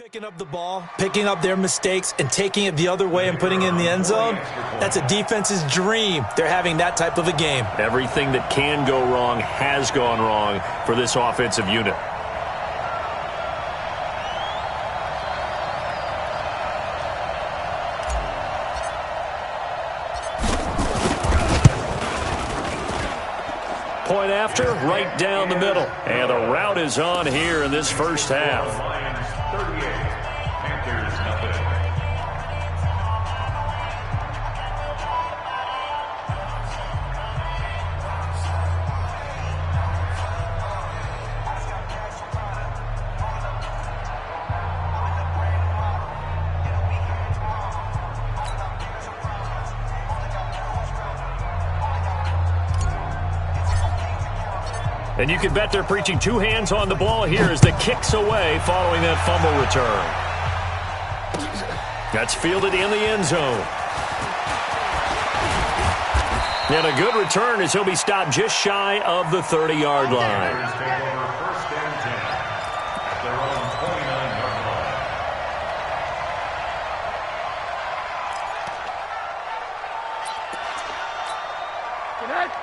Picking up the ball, picking up their mistakes, and taking it the other way and putting it in the end zone, that's a defense's dream. They're having that type of a game. Everything that can go wrong has gone wrong for this offensive unit. Point after, right down the middle. And the route is on here in this first half. And you can bet they're preaching two hands on the ball here as the kick's away following that fumble return. That's fielded in the end zone. And a good return as he'll be stopped just shy of the 30-yard line.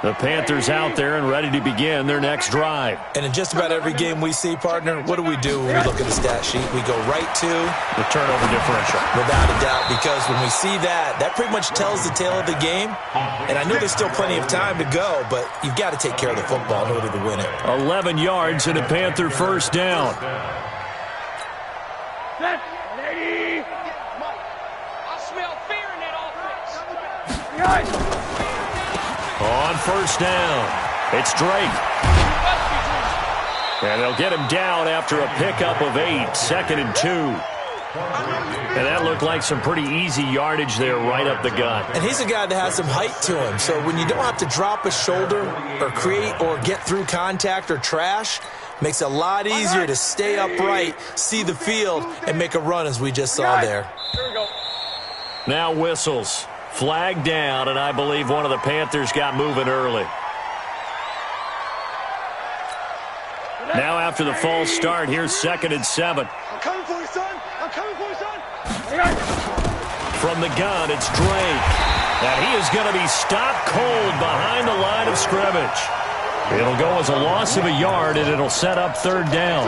The Panthers out there and ready to begin their next drive. And in just about every game we see, partner, what do we do when we look at the stat sheet? We go right to the turnover differential. Without a doubt, because when we see that, that pretty much tells the tale of the game. And I know there's still plenty of time to go, but you've got to take care of the football in order to win it. 11 yards and a Panther first down. Ready. I smell fear in that offense. On first down, it's Drake. And they'll get him down after a pickup of 8, 2nd and 2. And that looked like some pretty easy yardage there right up the gut. And he's a guy that has some height to him. So when you don't have to drop a shoulder or create or get through contact or trash, makes it a lot easier to stay upright, see the field, and make a run as we just saw there. Now whistles. Flag down, and I believe one of the Panthers got moving early. Now after the false start, here's 2nd and 7. I'm coming for you, son. I'm coming for you, son. From the gun, it's Drake. And he is going to be stopped cold behind the line of scrimmage. It'll go as a loss of a yard, and it'll set up 3rd down.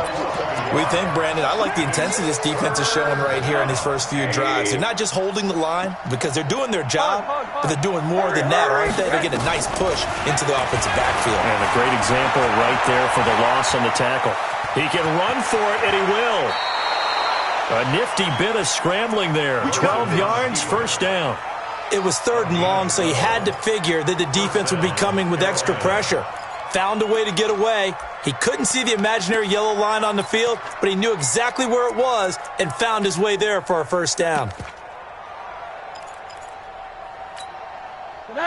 We think, Brandon, I like the intensity this defense is showing right here in these first few drives. They're not just holding the line because they're doing their job, but they're doing more than that, aren't they? They're getting a nice push into the offensive backfield. And a great example right there for the loss on the tackle. He can run for it, and he will. A nifty bit of scrambling there. 12 yards, first down. It was 3rd and long, so he had to figure that the defense would be coming with extra pressure. Found a way to get away. He couldn't see the imaginary yellow line on the field, but he knew exactly where it was and found his way there for a first down.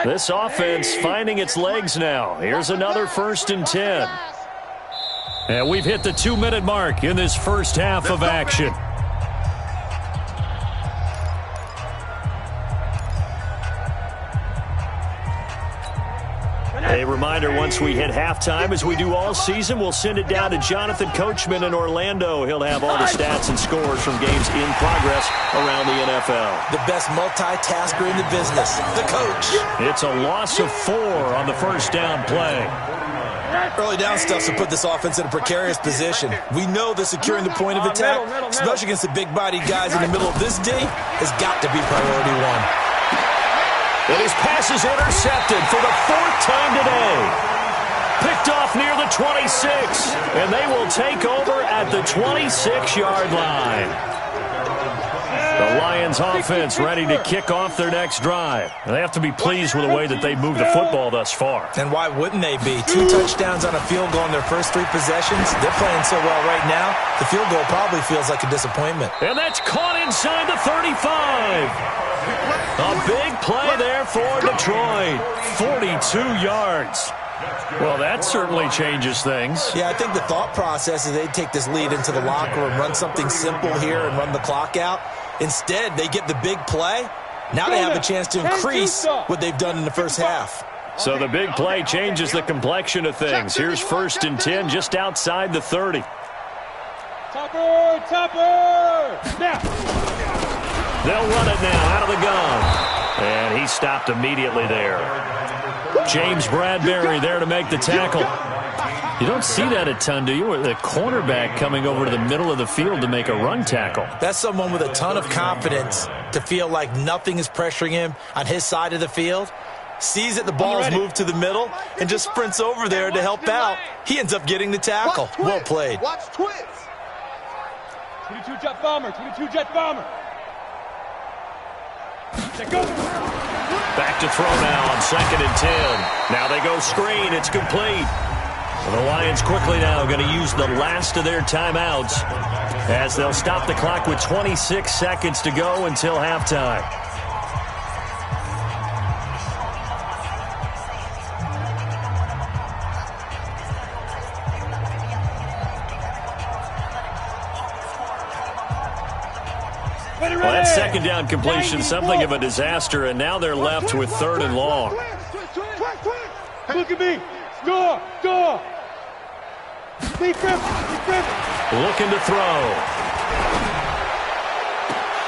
This offense finding its legs now. Here's another 1st and 10. And we've hit the 2-minute mark in this first half of action. A reminder, once we hit halftime, as we do all season, we'll send it down to Jonathan Coachman in Orlando. He'll have all the stats and scores from games in progress around the NFL. The best multitasker in the business, the coach. It's a loss of 4 on the first down play. Early down stuff to put this offense in a precarious position. We know that securing the point of attack, especially against the big-bodied guys in the middle of this D, has got to be priority 1. And his pass is intercepted for the 4th time today. Picked off near the 26. And they will take over at the 26-yard line. The Lions offense ready to kick off their next drive. And they have to be pleased with the way that they've moved the football thus far. And why wouldn't they be? 2 touchdowns on a field goal in their first 3 possessions. They're playing so well right now, the field goal probably feels like a disappointment. And that's caught inside the 35. A big play there for Detroit. 42 yards. Well, that certainly changes things. Yeah, I think the thought process is they'd take this lead into the locker room, run something simple here and run the clock out. Instead, they get the big play. Now they have a chance to increase what they've done in the first half. So the big play changes the complexion of things. Here's 1st and 10 just outside the 30. Topper! Now! They'll run it now out of the gun. And he stopped immediately there. James Bradbury there to make the tackle. You don't see that a ton, do you? The cornerback coming over to the middle of the field to make a run tackle. That's someone with a ton of confidence to feel like nothing is pressuring him on his side of the field. Sees that the ball's moved to the middle and just sprints over there to help out. He ends up getting the tackle. Well played. Watch twins. 22 jet bomber. 22 jet bomber. Go. Back to throw now on 2nd and 10. Now they go screen. It's complete. The Lions quickly now going to use the last of their timeouts as they'll stop the clock with 26 seconds to go until halftime. Well, that 2nd down completion, something of a disaster, and now they're left with 3rd and long. Look at me. Score. Looking to throw.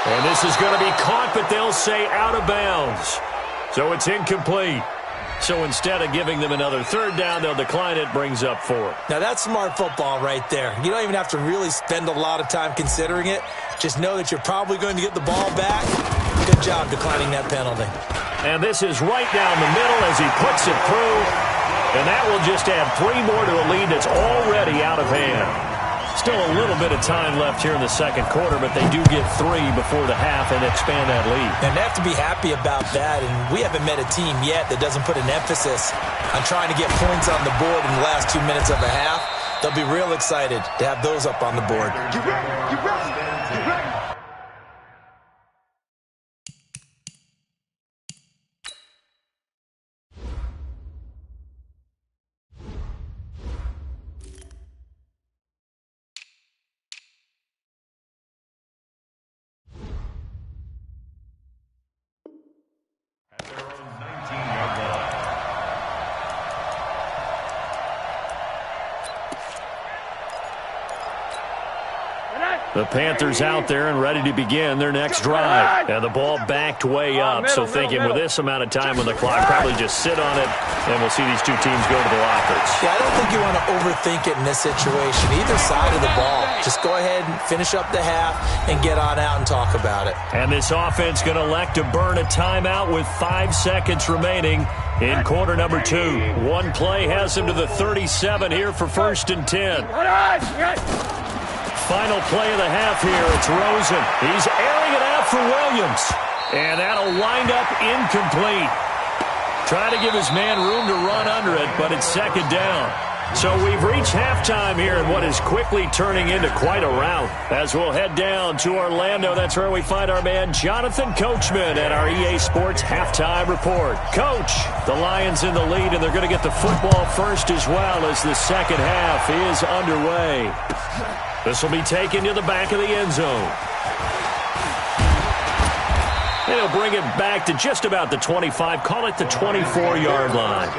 And this is going to be caught, but they'll say out of bounds. So it's incomplete. So instead of giving them another 3rd down, they'll decline it, brings up 4th. Now that's smart football right there. You don't even have to really spend a lot of time considering it. Just know that you're probably going to get the ball back. Good job declining that penalty. And this is right down the middle as he puts it through. And that will just add 3 more to a lead that's already out of hand. Still a little bit of time left here in the 2nd quarter, but they do get 3 before the half and expand that lead. And they have to be happy about that. And we haven't met a team yet that doesn't put an emphasis on trying to get points on the board in the last 2 minutes of a half. They'll be real excited to have those up on the board. You ready? The Panthers out there and ready to begin their next drive. And the ball backed way up. So thinking with this amount of time on the clock, probably just sit on it, and we'll see these two teams go to the lockers. Yeah, I don't think you want to overthink it in this situation. Either side of the ball. Just go ahead and finish up the half and get on out and talk about it. And this offense going to elect to burn a timeout with 5 seconds remaining in quarter number 2. One play has him to the 37 here for 1st and 10. Final play of the half here. It's Rosen. He's airing it out for Williams. And that'll wind up incomplete. Trying to give his man room to run under it, but it's 2nd down. So we've reached halftime here in what is quickly turning into quite a rout. As we'll head down to Orlando, that's where we find our man Jonathan Coachman at our EA Sports Halftime Report. Coach, the Lions in the lead, and they're going to get the football first as well as the second half is underway. This will be taken to the back of the end zone. And he'll bring it back to just about the 25, call it the 24-yard line.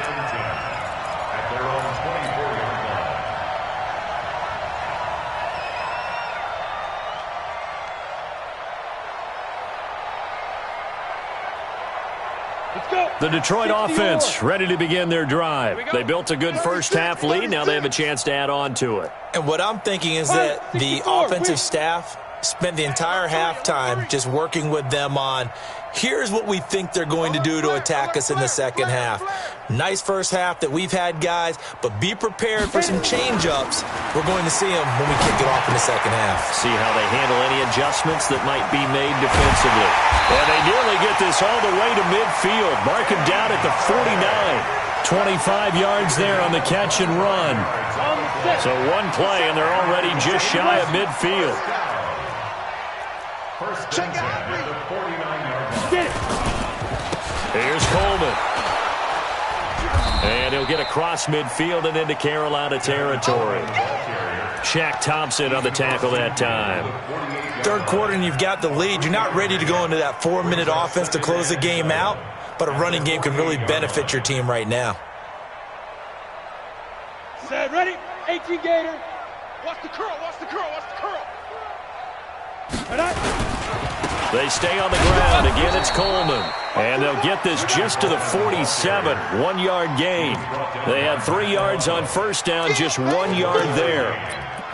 The Detroit offense ready to begin their drive. They built a good first half lead. Now they have a chance to add on to it. And what I'm thinking is that the offensive staff spent the entire halftime just working with them on, here's what we think they're going to do to attack us in the second half. Nice first half that we've had, guys, but be prepared for some change-ups. We're going to see them when we kick it off in the second half. See how they handle any adjustments that might be made defensively. And they nearly get this all the way to midfield. Mark him down at the 49. 25 yards there on the catch and run. So one play, and they're already just shy of midfield. Check out. Here's Coleman. And he'll get across midfield and into Carolina territory. Shaq Thompson on the tackle that time. Third quarter and you've got the lead. You're not ready to go into that 4-minute offense to close the game out, but a running game can really benefit your team right now. Set, ready? 18 Gator. Watch the curl, watch the curl, watch the curl. They stay on the ground. Again, it's Coleman. And they'll get this just to the 47. 1-yard gain. They had 3 yards on first down, just 1 yard there.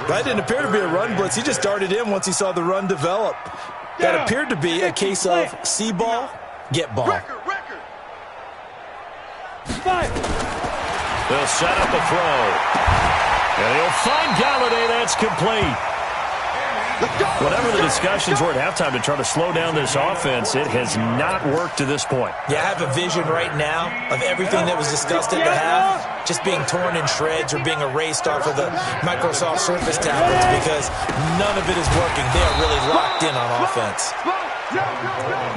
That didn't appear to be a run blitz. He just darted in once he saw the run develop. That appeared to be a case of see ball, get ball. They'll set up a throw. And he'll find Galladay. That's complete. Whatever the discussions were at halftime to try to slow down this offense, it has not worked to this point. Yeah, I have a vision right now of everything that was discussed at the half just being torn in shreds or being erased off of the Microsoft Surface tablets because none of it is working. They are really locked in on offense.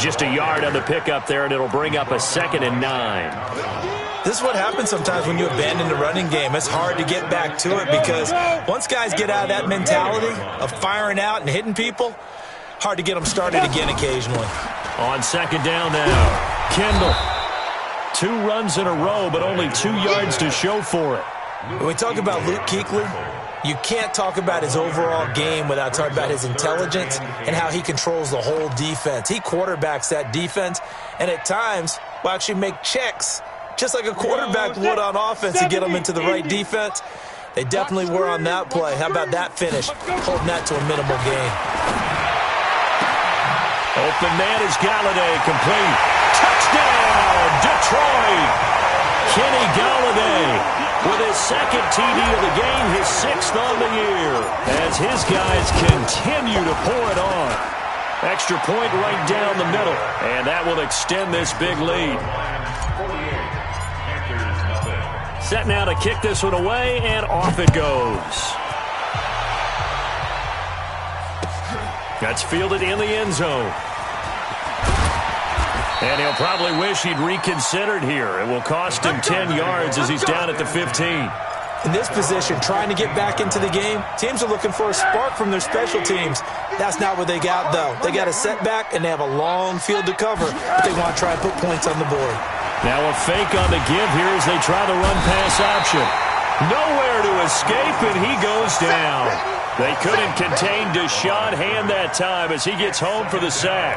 Just a yard on the pickup there, and it'll bring up a 2nd and 9. This is what happens sometimes when you abandon the running game. It's hard to get back to it because once guys get out of that mentality of firing out and hitting people, hard to get them started again occasionally. On 2nd down now, Kendall. 2 runs in a row, but only 2 yards to show for it. When we talk about Luke Kuechly, you can't talk about his overall game without talking about his intelligence and how he controls the whole defense. He quarterbacks that defense, and at times will actually make checks just like a quarterback would on offense to get them into the right defense. They definitely were on that play. How about that finish? Holding that to a minimal gain. Open man is Galladay, complete. Touchdown, Detroit! Kenny Galladay with his 2nd TD of the game, his 6th on the year, as his guys continue to pour it on. Extra point right down the middle, and that will extend this big lead. Set now to kick this one away, and off it goes. That's fielded in the end zone. And he'll probably wish he'd reconsidered here. It will cost him 10 yards as he's down at the 15. In this position, trying to get back into the game, teams are looking for a spark from their special teams. That's not what they got, though. They got a setback, and they have a long field to cover, but they want to try and put points on the board. Now a fake on the give here as they try the run-pass option. Nowhere to escape, and he goes down. They couldn't contain Deshaun Hand that time as he gets home for the sack.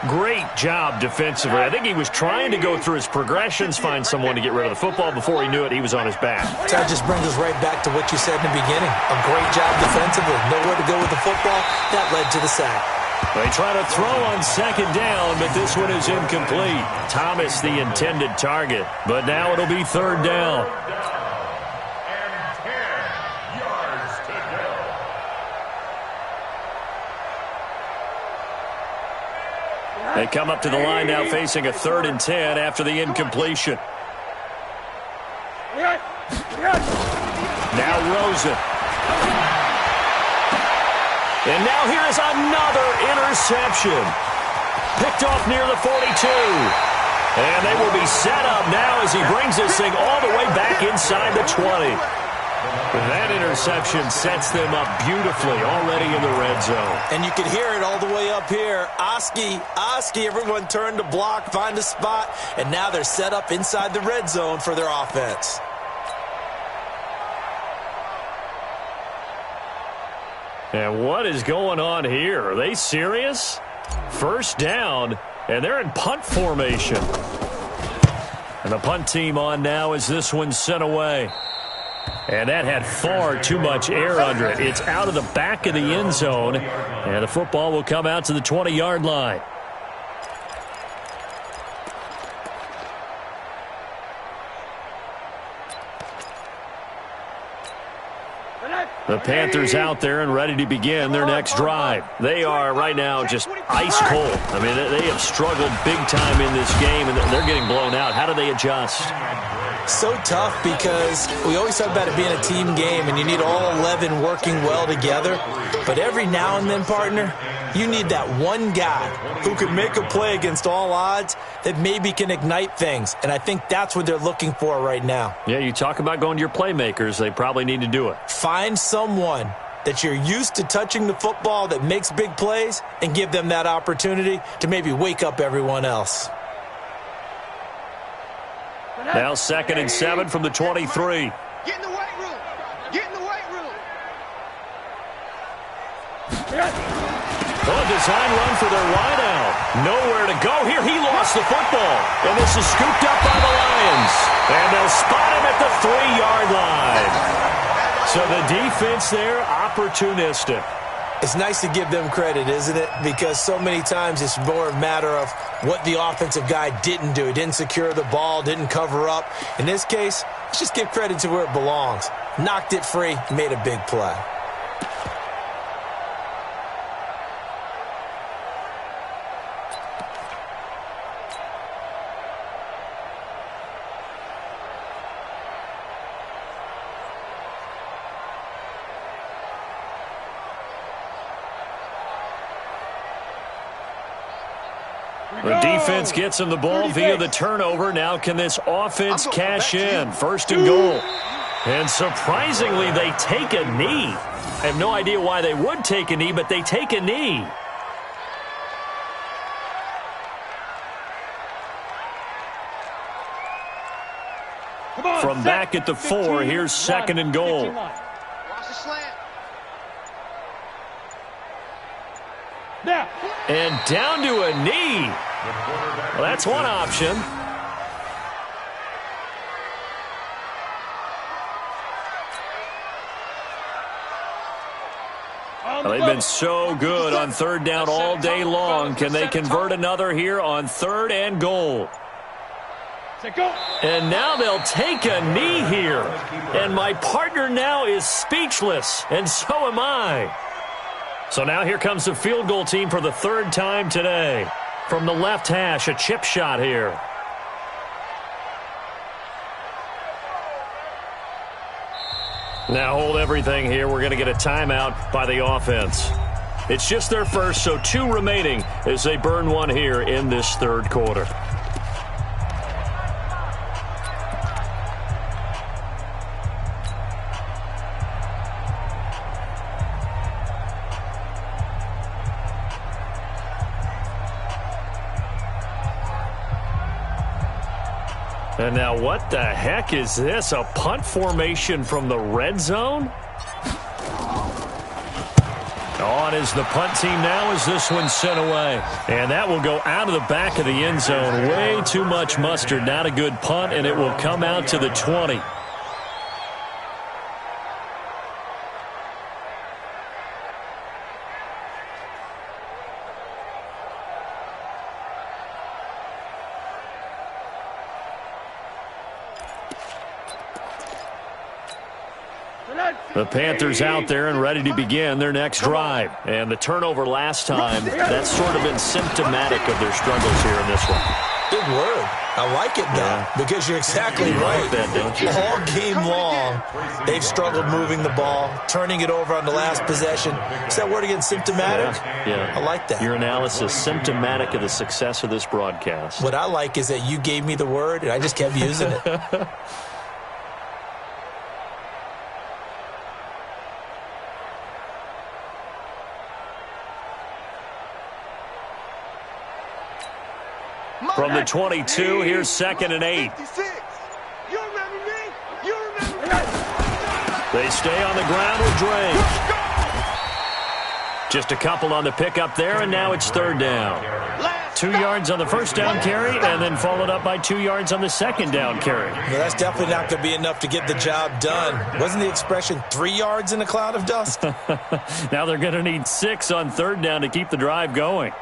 Great job defensively. I think he was trying to go through his progressions, find someone to get rid of the football. Before he knew it, he was on his back. That just brings us right back to what you said in the beginning. A great job defensively. Nowhere to go with the football. That led to the sack. They try to throw on 2nd down, but this one is incomplete. Thomas the intended target, but now it'll be 3rd down. They come up to the line now facing a 3rd and 10 after the incompletion. Now Rosen. And now here is another interception. Picked off near the 42. And they will be set up now as he brings this thing all the way back inside the 20. That interception sets them up beautifully already in the red zone. And you can hear it all the way up here. Oski, everyone turned to block, find a spot, and now they're set up inside the red zone for their offense. And what is going on here? Are they serious? 1st down, and they're in punt formation. And the punt team on now as this one's sent away. And that had far too much air under it. It's out of the back of the end zone, and the football will come out to the 20-yard line. The Panthers out there and ready to begin their next drive. They are right now just ice cold. I mean, they have struggled big time in this game, and they're getting blown out. How do they adjust? So tough because we always talk about it being a team game, and you need all 11 working well together. But every now and then, partner, you need that one guy who can make a play against all odds that maybe can ignite things. And I think that's what they're looking for right now. Yeah, you talk about going to your playmakers. They probably need to do it. Find someone that you're used to touching the football that makes big plays and give them that opportunity to maybe wake up everyone else. Now 2nd and 7 from the 23. Get in the weight room. Get in the weight room. Oh, a design run for their wideout. Nowhere to go here. He lost the football. And this is scooped up by the Lions. And they'll spot him at the 3-yard line. So the defense there, opportunistic. It's nice to give them credit, isn't it? Because so many times it's more a matter of what the offensive guy didn't do. He didn't secure the ball, didn't cover up. In this case, let's just give credit to where it belongs. Knocked it free, made a big play. The defense gets him the ball via the turnover. Now can this offense cash in? 1st and goal. And surprisingly, they take a knee. I have no idea why they would take a knee, but they take a knee. From back at the 4, here's 2nd and goal. Watch the slant. And down to a knee. Well, that's one option. Well, they've been so good on 3rd down all day long. Can they convert another here on 3rd and goal? And now they'll take a knee here. And my partner now is speechless, and so am I. So now here comes the field goal team for the 3rd time today. From the left hash, a chip shot here. Now hold everything here. We're going to get a timeout by the offense. It's just their first, so 2 remaining as they burn one here in this 3rd quarter. And now what the heck is this? A punt formation from the red zone? On is the punt team now as this one's sent away. And that will go out of the back of the end zone. Way too much mustard. Not a good punt, and it will come out to the 20. The Panthers out there and ready to begin their next drive. And the turnover last time, that's sort of been symptomatic of their struggles here in this one. Big word. I like it, though, because you're exactly right. Like that, don't you? All game long, they've struggled moving the ball, turning it over on the last possession. Is that word again, symptomatic? Yeah. I like that. Your analysis, symptomatic of the success of this broadcast. What I like is that you gave me the word, and I just kept using it. From the 22, here's 2nd and 8. They stay on the ground with Drake. Just a couple on the pickup there, and now it's 3rd down. 2 yards on the 1st down carry, and then followed up by 2 yards on the 2nd down carry. Well, that's definitely not going to be enough to get the job done. Wasn't the expression 3 yards in a cloud of dust? Now they're going to need 6 on 3rd down to keep the drive going.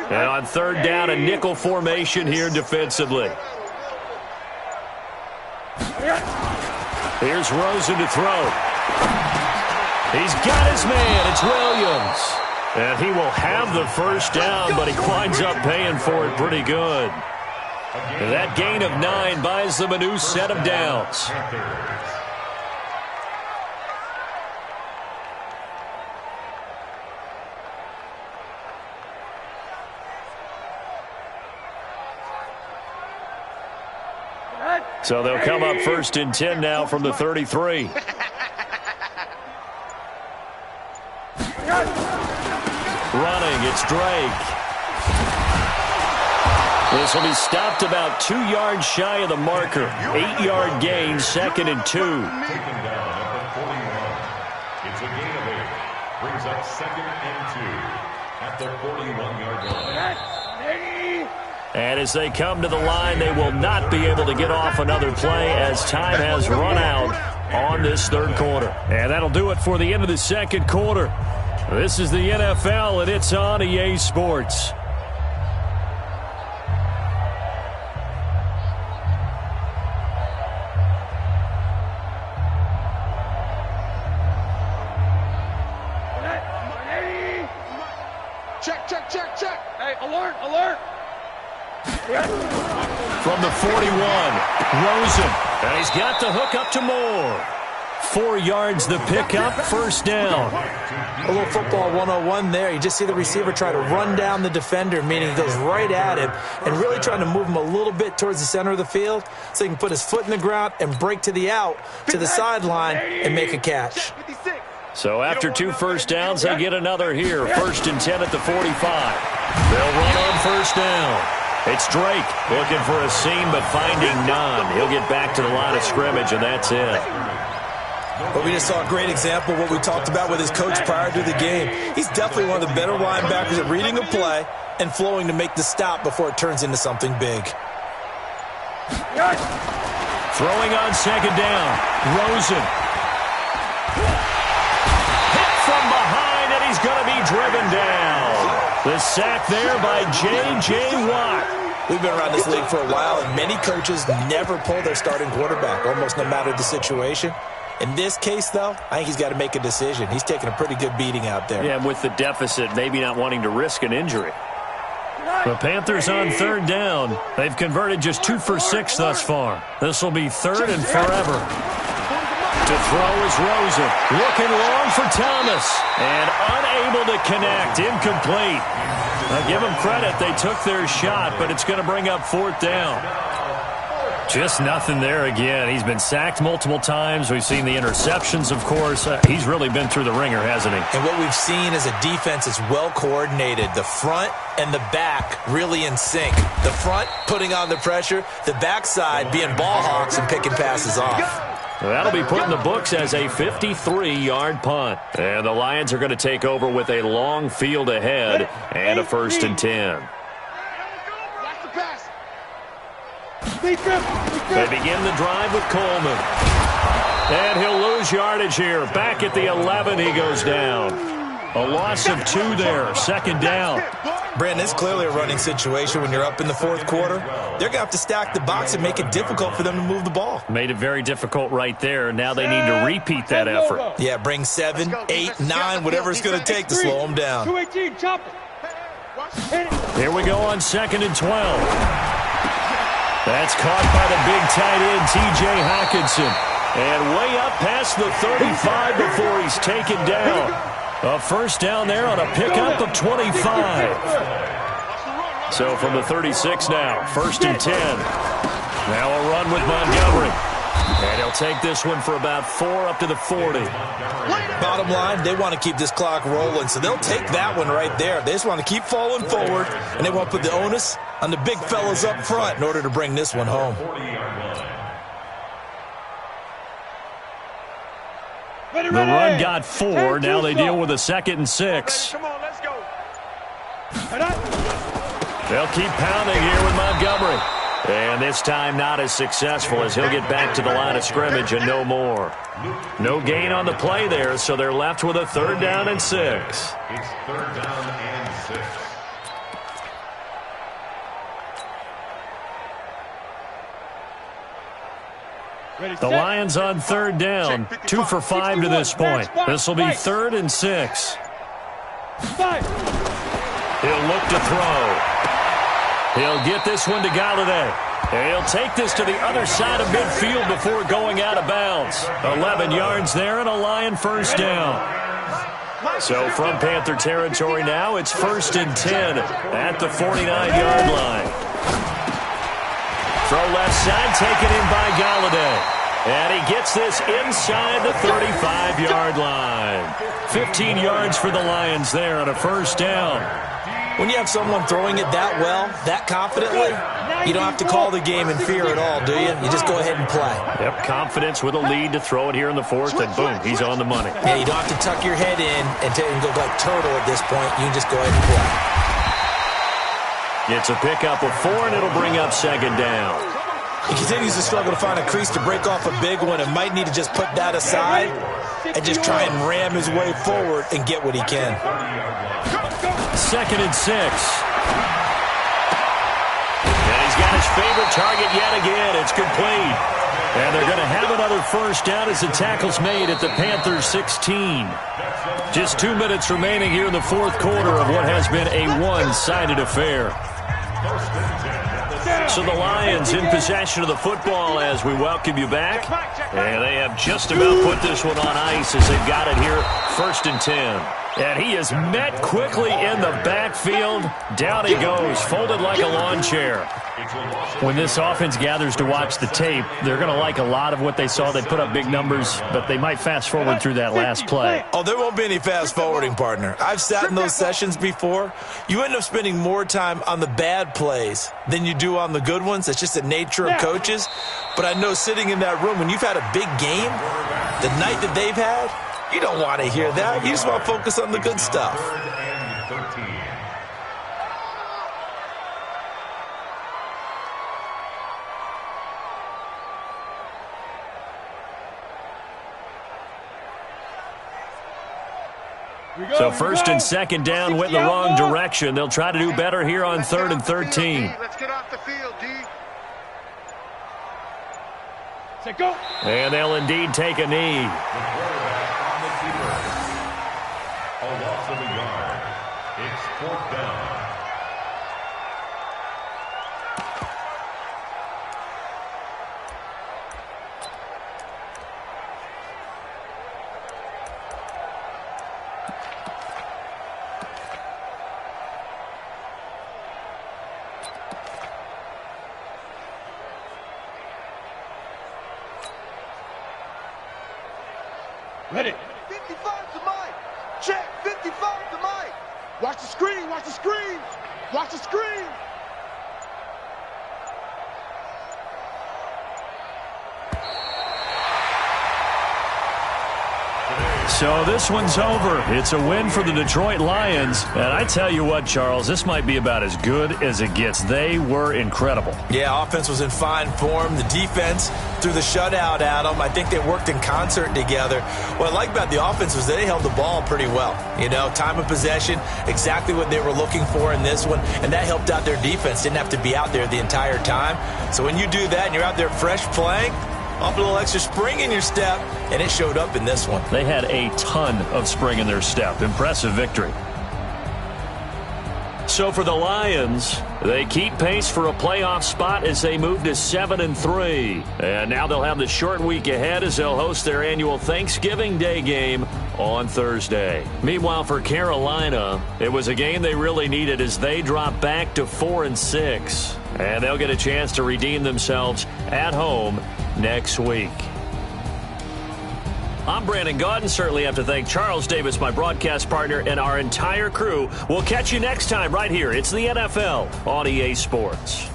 And on 3rd down, a nickel formation here defensively. Here's Rosen to throw. He's got his man. It's Williams. And he will have the 1st down, but he winds up paying for it pretty good. And that gain of 9 buys them a new set of downs. So they'll come up 1st and 10 now from the 33. Running, it's Drake. This will be stopped about 2 yards shy of the marker. 8-yard gain, 2nd and 2. second and 2 at the 41-yard line. And as they come to the line, they will not be able to get off another play as time has run out on this third quarter. And that'll do it for the end of the second quarter. This is the NFL, and it's on EA Sports. Check. Hey, alert. From the 41, Rosen. And he's got the hook up to Moore. 4 yards the pickup, first down. A little football 101 there. You just see the receiver try to run down the defender, meaning he goes right at him and really trying to move him a little bit towards the center of the field so he can put his foot in the ground and break to the out, to the sideline, and make a catch. So after 2 first downs, they get another here. 1st and 10 at the 45. They'll run on first down. It's Drake looking for a seam but finding none. He'll get back to the line of scrimmage, and that's it. But we just saw a great example of what we talked about with his coach prior to the game. He's definitely one of the better linebackers at reading a play and flowing to make the stop before it turns into something big. Throwing on second down. Rosen. Hit from behind, and he's going to be driven down. The sack there by J.J. Watt. We've been around this league for a while, and many coaches never pull their starting quarterback, almost no matter the situation. In this case, though, I think he's got to make a decision. He's taking a pretty good beating out there. Yeah, with the deficit, maybe not wanting to risk an injury. The Panthers on third down. They've converted just 2 for 6 thus far. This will be 3rd and forever. To throw is Rosen. Looking long for Thomas. And unable to connect. Incomplete. Now give them credit. They took their shot, but it's going to bring up 4th down. Just nothing there again. He's been sacked multiple times. We've seen the interceptions, of course. He's really been through the ringer, hasn't he? And what we've seen is a defense is well coordinated. The front and the back really in sync. The front putting on the pressure. The backside being ball hawks and picking passes off. That'll be put in the books as a 53-yard punt. And the Lions are going to take over with a long field ahead and a 1st and 10. They begin the drive with Coleman. And he'll lose yardage here. Back at the 11, he goes down. A loss of 2 there. 2nd down. Brandon, it's clearly a running situation when you're up in the 4th quarter. They're going to have to stack the box and make it difficult for them to move the ball. Made it very difficult right there. Now they need to repeat that effort. Yeah, bring 7, 8, 9, whatever it's going to take to slow them down. 218, chop it. Here we go on 2nd and 12. That's caught by the big tight end, T.J. Hockenson. And way up past the 35 before he's taken down. A first down there on a pickup of 25. So from the 36 now, 1st and 10. Now a run with Montgomery. And he'll take this one for about 4 up to the 40. Bottom line, they want to keep this clock rolling, so they'll take that one right there. They just want to keep falling forward, and they want to put the onus on the big fellas up front in order to bring this one home. The run got 4. Now they deal with a 2nd and 6. Come on, let's go. They'll keep pounding here with Montgomery. And this time not as successful as he'll get back to the line of scrimmage and no more. No gain on the play there, so they're left with a 3rd down and 6. It's 3rd down and 6. The Lions on 3rd down, 2 for 5 to this point. This will be 3rd and 6. He'll look to throw. He'll get this one to Galladay. And he'll take this to the other side of midfield before going out of bounds. 11 yards there and a Lion first down. So from Panther territory now, it's 1st and 10 at the 49-yard line. Throw left side, taken in by Galladay. And he gets this inside the 35-yard line. 15 yards for the Lions there on a first down. When you have someone throwing it that well, that confidently, you don't have to call the game in fear at all, do you? You just go ahead and play. Yep, confidence with a lead to throw it here in the fourth, and boom, he's on the money. Yeah, you don't have to tuck your head in and go like turtle at this point. You can just go ahead and play. It's a pickup of 4, and it'll bring up second down. He continues to struggle to find a crease to break off a big one and might need to just put that aside and just try and ram his way forward and get what he can. 2nd and 6. And he's got his favorite target yet again. It's complete. And they're going to have another first down as the tackle's made at the Panthers' 16. Just 2 minutes remaining here in the fourth quarter of what has been a one-sided affair. So the Lions in possession of the football as we welcome you back. And they have just about put this one on ice as they've got it here, 1st and 10. And he is met quickly in the backfield. Down he goes, folded like a lawn chair. When this offense gathers to watch the tape, they're going to like a lot of what they saw. They put up big numbers, but they might fast forward through that last play. Oh, there won't be any fast forwarding, partner. I've sat in those sessions before. You end up spending more time on the bad plays than you do on the good ones. It's just the nature of coaches. But I know sitting in that room, when you've had a big game, the night that they've had, you don't want to hear that. You just want to focus on the good stuff. So 1st and 2nd down went in the wrong direction. They'll try to do better here on 3rd and 13. Let's get off the field, D. Say go. And they'll indeed take a knee. A loss of a yard. It's 4th down. Ready. 55 to Mike. Check. 55 to Mike. Watch the screen. Watch the screen. Watch the screen. So this one's over. It's a win for the Detroit Lions. And I tell you what, Charles, this might be about as good as it gets. They were incredible. Yeah, offense was in fine form. The defense threw the shutout at them. I think they worked in concert together. What I like about the offense was they held the ball pretty well. You know, time of possession, exactly what they were looking for in this one. And that helped out their defense. Didn't have to be out there the entire time. So when you do that and you're out there fresh playing, off a little extra spring in your step, and it showed up in this one. They had a ton of spring in their step. Impressive victory. So for the Lions, they keep pace for a playoff spot as they move to 7-3. And now they'll have the short week ahead as they'll host their annual Thanksgiving Day game on Thursday. Meanwhile, for Carolina, it was a game they really needed as they drop back to 4-6. And they'll get a chance to redeem themselves at home next week. I'm Brandon Gaudin. Certainly have to thank Charles Davis, my broadcast partner, and our entire crew. We'll catch you next time right here. It's the NFL on EA Sports.